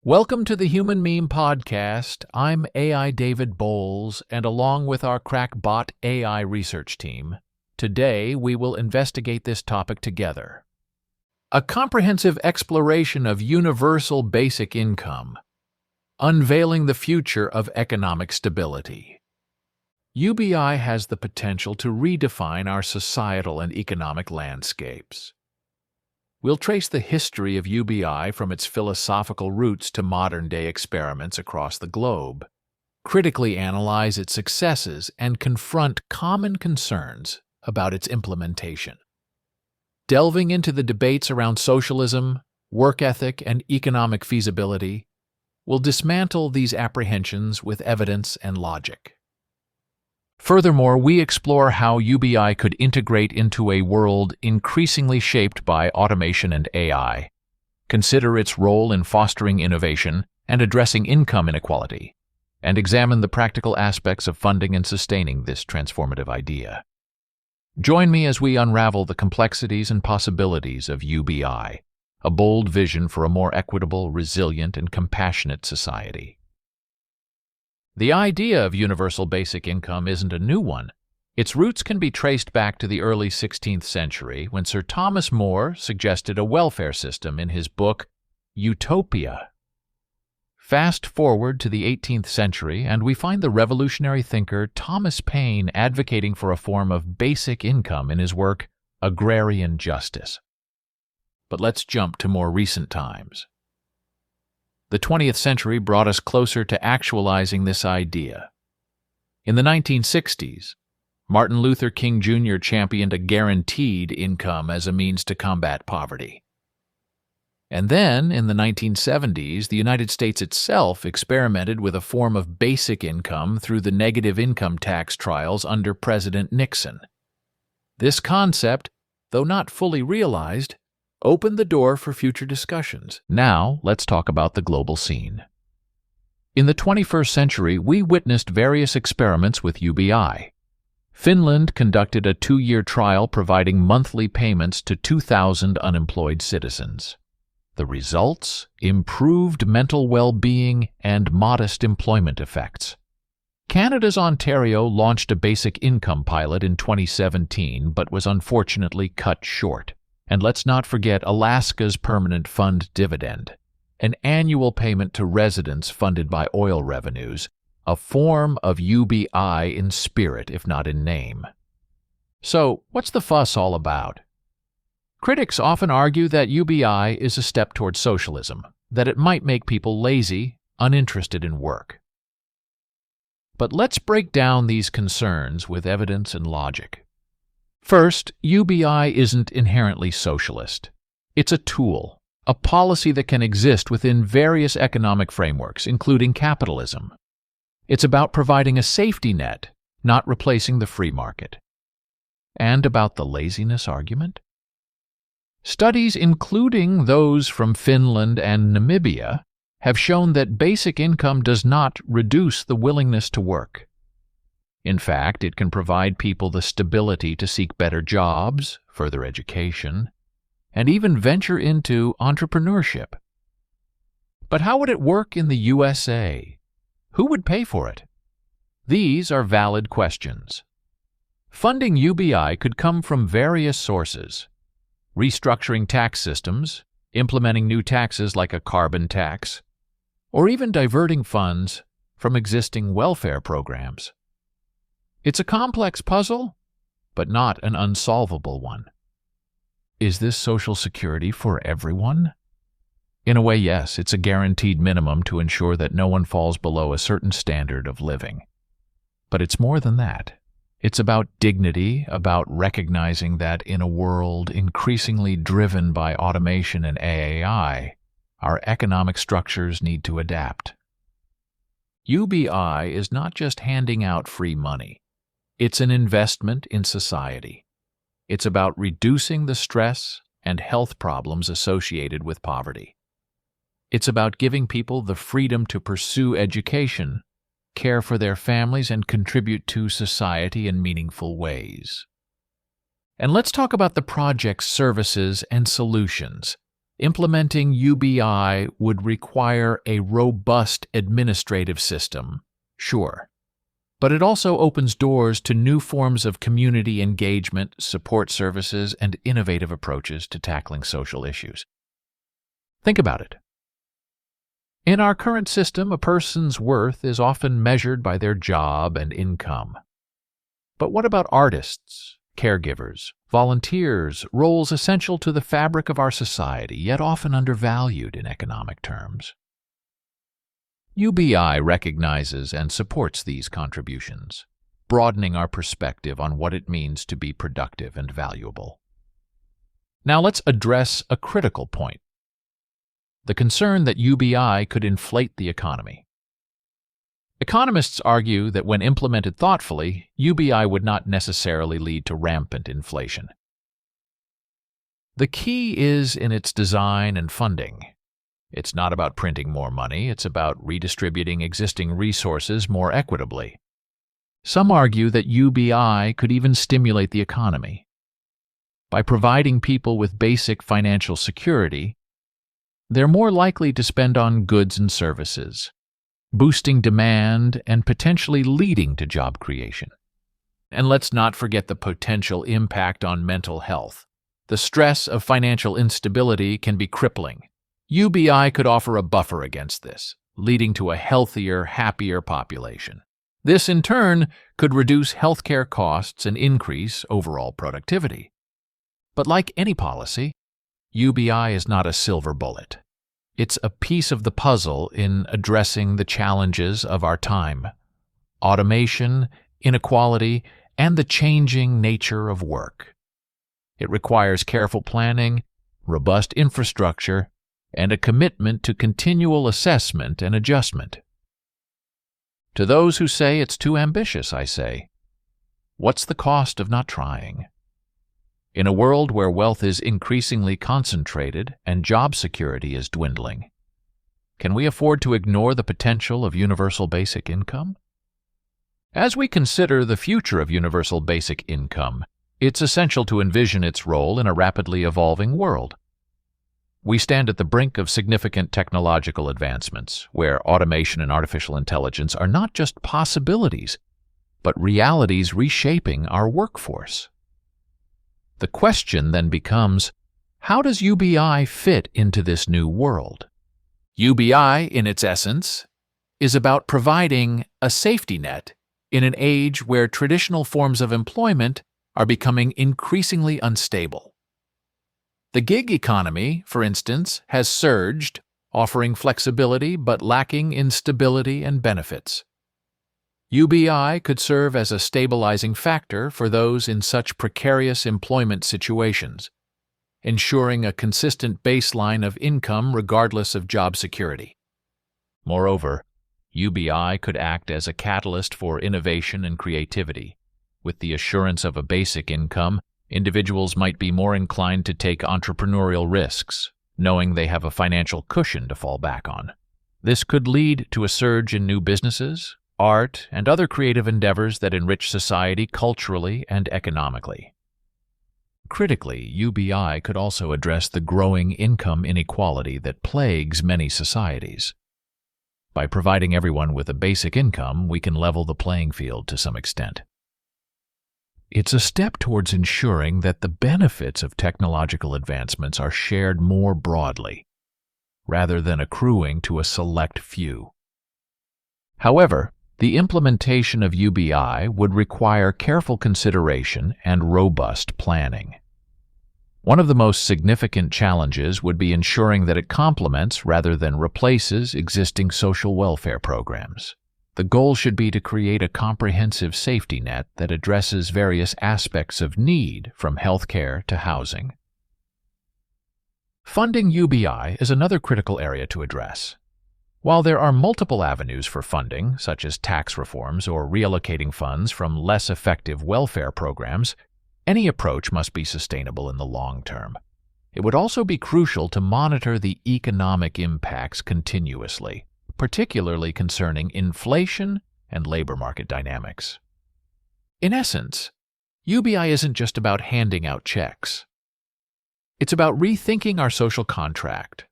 Welcome to the Human Meme Podcast. I'm AI David Boles, and along with our crackbot AI research team, today we will investigate this topic together. A comprehensive exploration of universal basic income, unveiling the future of economic stability. UBI has the potential to redefine our societal and economic landscapes. We'll trace the history of UBI from its philosophical roots to modern-day experiments across the globe, critically analyze its successes, and confront common concerns about its implementation. Delving into the debates around socialism, work ethic, and economic feasibility, we'll dismantle these apprehensions with evidence and logic. Furthermore, we explore how UBI could integrate into a world increasingly shaped by automation and AI, consider its role in fostering innovation and addressing income inequality, and examine the practical aspects of funding and sustaining this transformative idea. Join me as we unravel the complexities and possibilities of UBI, a bold vision for a more equitable, resilient, and compassionate society. The idea of universal basic income isn't a new one. Its roots can be traced back to the early 16th century when Sir Thomas More suggested a welfare system in his book, Utopia. Fast forward to the 18th century, and we find the revolutionary thinker Thomas Paine advocating for a form of basic income in his work, Agrarian Justice. But let's jump to more recent times. The 20th century brought us closer to actualizing this idea. In the 1960s, Martin Luther King Jr. championed a guaranteed income as a means to combat poverty. And then, in the 1970s, the United States itself experimented with a form of basic income through the negative income tax trials under President Nixon. This concept, though not fully realized, opened the door for future discussions. Now, let's talk about the global scene. In the 21st century, we witnessed various experiments with UBI. Finland conducted a 2-year trial providing monthly payments to 2,000 unemployed citizens. The results? Improved mental well-being and modest employment effects. Canada's Ontario launched a basic income pilot in 2017 but was unfortunately cut short. And let's not forget Alaska's permanent fund dividend, an annual payment to residents funded by oil revenues, a form of UBI in spirit, if not in name. So, what's the fuss all about? Critics often argue that UBI is a step towards socialism, that it might make people lazy, uninterested in work. But let's break down these concerns with evidence and logic. First, UBI isn't inherently socialist. It's a tool, a policy that can exist within various economic frameworks, including capitalism. It's about providing a safety net, not replacing the free market. And about the laziness argument? Studies, including those from Finland and Namibia, have shown that basic income does not reduce the willingness to work. In fact, it can provide people the stability to seek better jobs, further education, and even venture into entrepreneurship. But how would it work in the USA? Who would pay for it? These are valid questions. Funding UBI could come from various sources: restructuring tax systems, implementing new taxes like a carbon tax, or even diverting funds from existing welfare programs. It's a complex puzzle, but not an unsolvable one. Is this Social Security for everyone? In a way, yes, it's a guaranteed minimum to ensure that no one falls below a certain standard of living. But it's more than that. It's about dignity, about recognizing that in a world increasingly driven by automation and AI, our economic structures need to adapt. UBI is not just handing out free money. It's an investment in society. It's about reducing the stress and health problems associated with poverty. It's about giving people the freedom to pursue education, care for their families, and contribute to society in meaningful ways. And let's talk about the project's services and solutions, Implementing UBI would require a robust administrative system, sure, but it also opens doors to new forms of community engagement, support services, and innovative approaches to tackling social issues. Think about it. In our current system, a person's worth is often measured by their job and income. But what about artists, caregivers, volunteers, roles essential to the fabric of our society, yet often undervalued in economic terms? UBI recognizes and supports these contributions, broadening our perspective on what it means to be productive and valuable. Now let's address a critical point: the concern that UBI could inflate the economy. Economists argue that when implemented thoughtfully, UBI would not necessarily lead to rampant inflation. The key is in its design and funding. It's not about printing more money, it's about redistributing existing resources more equitably. Some argue that UBI could even stimulate the economy. By providing people with basic financial security, they're more likely to spend on goods and services, boosting demand and potentially leading to job creation. And let's not forget the potential impact on mental health. The stress of financial instability can be crippling. UBI could offer a buffer against this, leading to a healthier, happier population. This, in turn, could reduce healthcare costs and increase overall productivity. But like any policy, UBI is not a silver bullet. It's a piece of the puzzle in addressing the challenges of our time: automation, inequality, and the changing nature of work. It requires careful planning, robust infrastructure, and a commitment to continual assessment and adjustment. To those who say it's too ambitious, I say, what's the cost of not trying? In a world where wealth is increasingly concentrated and job security is dwindling, can we afford to ignore the potential of universal basic income? As we consider the future of universal basic income, it's essential to envision its role in a rapidly evolving world. We stand at the brink of significant technological advancements, where automation and artificial intelligence are not just possibilities, but realities reshaping our workforce. The question then becomes, how does UBI fit into this new world? UBI, in its essence, is about providing a safety net in an age where traditional forms of employment are becoming increasingly unstable. The gig economy, for instance, has surged, offering flexibility but lacking in stability and benefits. UBI could serve as a stabilizing factor for those in such precarious employment situations, ensuring a consistent baseline of income regardless of job security. Moreover, UBI could act as a catalyst for innovation and creativity. With the assurance of a basic income, individuals might be more inclined to take entrepreneurial risks, knowing they have a financial cushion to fall back on. This could lead to a surge in new businesses, art, and other creative endeavors that enrich society culturally and economically. Critically, UBI could also address the growing income inequality that plagues many societies. By providing everyone with a basic income, we can level the playing field to some extent. It's a step towards ensuring that the benefits of technological advancements are shared more broadly, rather than accruing to a select few. However, the implementation of UBI would require careful consideration and robust planning. One of the most significant challenges would be ensuring that it complements rather than replaces existing social welfare programs. The goal should be to create a comprehensive safety net that addresses various aspects of need, from healthcare to housing. Funding UBI is another critical area to address. While there are multiple avenues for funding, such as tax reforms or reallocating funds from less effective welfare programs, any approach must be sustainable in the long term. It would also be crucial to monitor the economic impacts continuously, particularly concerning inflation and labor market dynamics. In essence, UBI isn't just about handing out checks. It's about rethinking our social contract,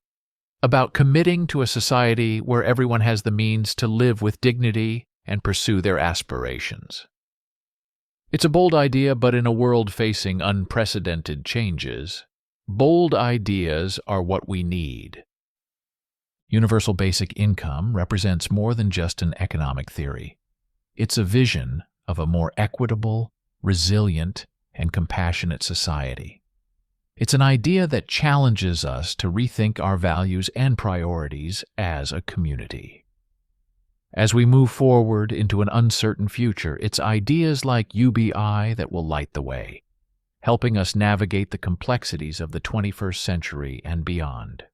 about committing to a society where everyone has the means to live with dignity and pursue their aspirations. It's a bold idea, but in a world facing unprecedented changes, bold ideas are what we need. Universal basic income represents more than just an economic theory. It's a vision of a more equitable, resilient, and compassionate society. It's an idea that challenges us to rethink our values and priorities as a community. As we move forward into an uncertain future, it's ideas like UBI that will light the way, helping us navigate the complexities of the 21st century and beyond.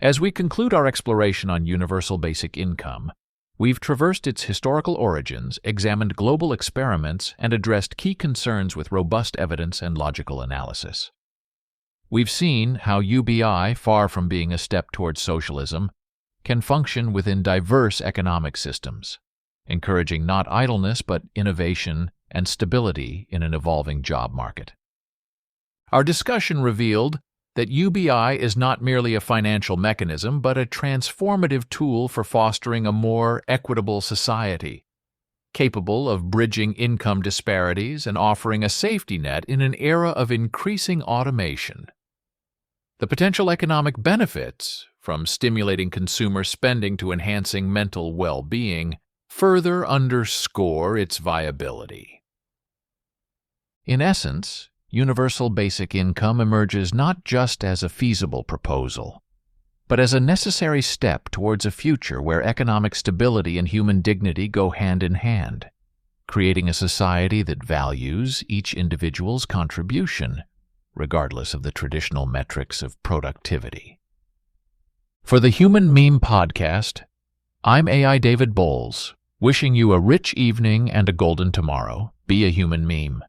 As we conclude our exploration on universal basic income, we've traversed its historical origins, examined global experiments, and addressed key concerns with robust evidence and logical analysis. We've seen how UBI, far from being a step towards socialism, can function within diverse economic systems, encouraging not idleness but innovation and stability in an evolving job market. Our discussion revealed that UBI is not merely a financial mechanism but a transformative tool for fostering a more equitable society, capable of bridging income disparities and offering a safety net in an era of increasing automation. The potential economic benefits, from stimulating consumer spending to enhancing mental well-being, further underscore its viability. In essence, universal basic income emerges not just as a feasible proposal, but as a necessary step towards a future where economic stability and human dignity go hand in hand, creating a society that values each individual's contribution, regardless of the traditional metrics of productivity. For the Human Meme Podcast, I'm AI David Boles, wishing you a rich evening and a golden tomorrow. Be a human meme.